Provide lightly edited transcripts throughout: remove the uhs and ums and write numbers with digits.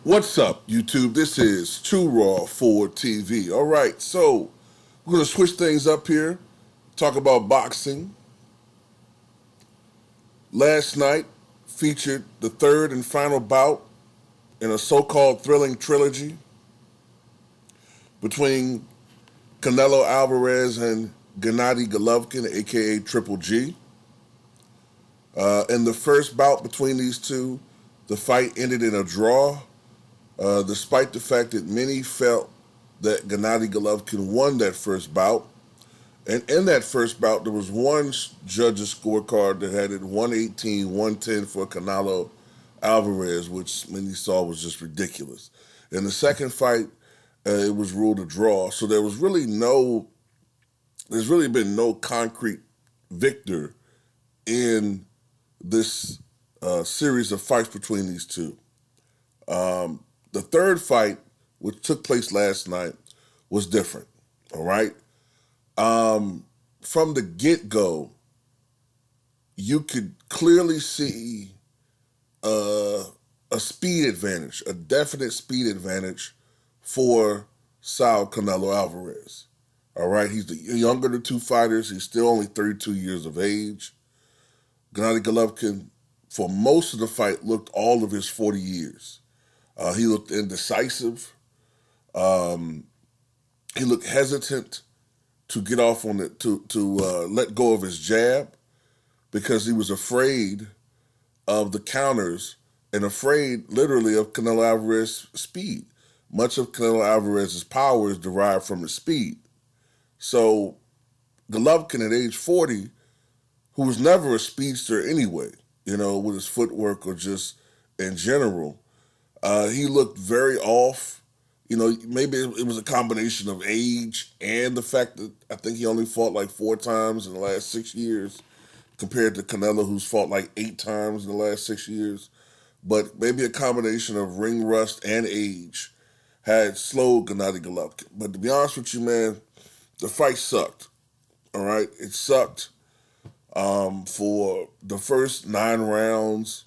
What's up, YouTube? This is True Raw for TV. All right, so we're going to switch things up here, talk about boxing. Last night featured the third and final bout in a so called thrilling trilogy between Canelo Alvarez and Gennady Golovkin, aka Triple G. In the first bout between these two, the fight ended in a draw, despite the fact that many felt that Gennady Golovkin won that first bout. And in that first bout, there was one judge's scorecard that had it 118, 110 for Canelo Alvarez, which many saw was just ridiculous. In the second fight, it was ruled a draw. So there's really been no concrete victor in this series of fights between these two. The third fight, which took place last night, was different. All right. From the get-go, you could clearly see uh, a speed advantage, a definite speed advantage for Saul Canelo Alvarez. All right, he's the younger of the two fighters. He's still only 32 years of age. Gennady Golovkin, for most of the fight, looked all of his 40 years. He looked indecisive. Um, he looked hesitant to get off on it, to let go of his jab, because he was afraid of the counters and afraid literally of Canelo Alvarez's speed. Much of Canelo Alvarez's power is derived from his speed. So Golovkin at age 40, who was never a speedster anyway, with his footwork or just in general, he looked very off. Maybe it was a combination of age and the fact that I think he only fought like 4 times in the last 6 years compared to Canelo, who's fought like 8 times in the last 6 years. But maybe a combination of ring rust and age had slowed Gennady Golovkin. But to be honest with you, man, the fight sucked. All right, it sucked for the first 9 rounds.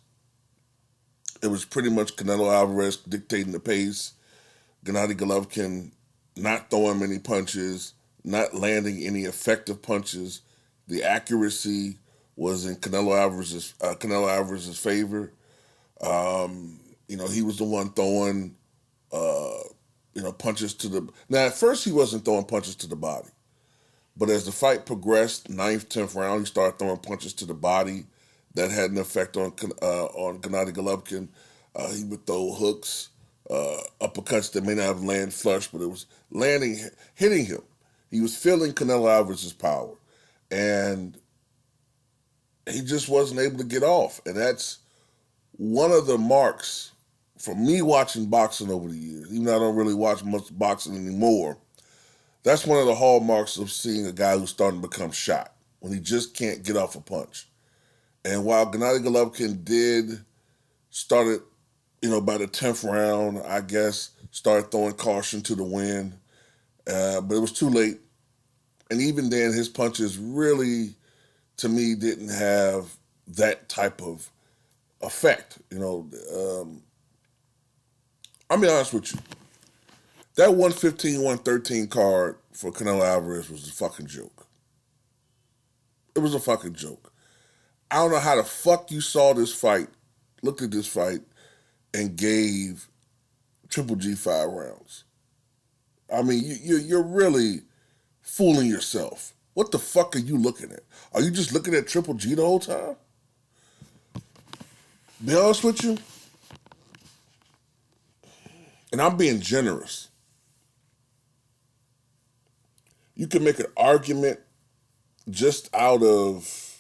It was pretty much Canelo Alvarez dictating the pace. Gennady Golovkin not throwing many punches, not landing any effective punches. The accuracy was in Canelo Alvarez's favor. He was the one throwing, punches to the. Now, at first, he wasn't throwing punches to the body, but as the fight progressed, ninth, 10th round, he started throwing punches to the body that had an effect on Gennady Golovkin. He would throw hooks, uppercuts that may not have landed flush, but it was hitting him. He was feeling Canelo Alvarez's power, and he just wasn't able to get off. And that's one of the marks for me watching boxing over the years. Even though I don't really watch much boxing anymore, that's one of the hallmarks of seeing a guy who's starting to become shot, when he just can't get off a punch. And while Gennady Golovkin did started, by the 10th round, I guess, started throwing caution to the wind, but it was too late. And even then, his punches really, to me, didn't have that type of effect. I'll be honest with you. That 115, 113 card for Canelo Alvarez was a fucking joke. It was a fucking joke. I don't know how the fuck you saw this fight, looked at this fight, and gave Triple G 5 rounds. I mean, you're really fooling yourself. What the fuck are you looking at? Are you just looking at Triple G the whole time? Be honest with you, and I'm being generous. You can make an argument just out of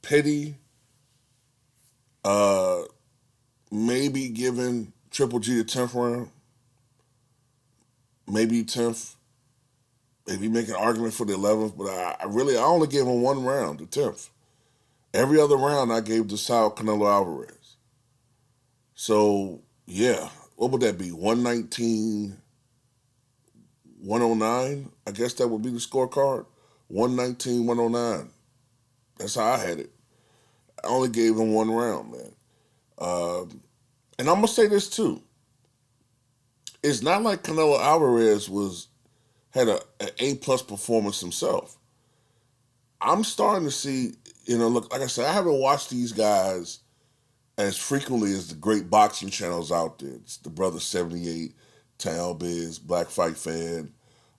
pity, maybe giving Triple G the 10th round, maybe 10th, maybe make an argument for the 11th, but I only gave him 1 round, the 10th. Every other round I gave to Saul Canelo Alvarez. So, yeah, what would that be? 119, 109? I guess that would be the scorecard. 119, 109. That's how I had it. I only gave him 1 round, man. And I'm going to say this too. it's not like Canelo Alvarez had an A+ performance himself. I'm starting to see, look, like I said, I haven't watched these guys as frequently as the great boxing channels out there. It's the Brother 78, Tal Biz, Black Fight Fan,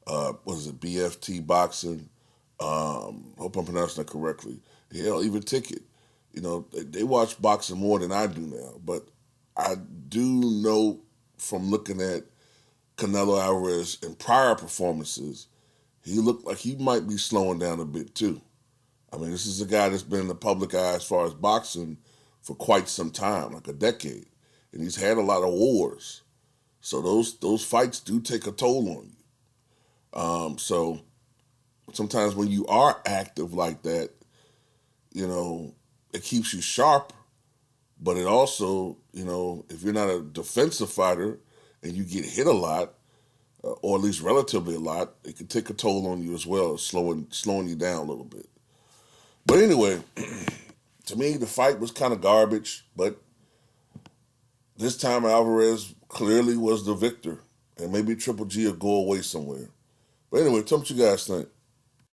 what is it, BFT Boxing. Hope I'm pronouncing that correctly. Hell, even Ticket. They watch boxing more than I do now. But I do know from looking at Canelo Alvarez in prior performances, he looked like he might be slowing down a bit too. I mean, this is a guy that's been in the public eye as far as boxing for quite some time, like a decade, and he's had a lot of wars. So those fights do take a toll on you. So sometimes when you are active like that, it keeps you sharp, but it also, if you're not a defensive fighter and you get hit a lot, or at least relatively a lot, it can take a toll on you as well, slowing you down a little bit. But anyway, to me, the fight was kind of garbage, but this time Alvarez clearly was the victor, and maybe Triple G will go away somewhere. But anyway, tell me what you guys think.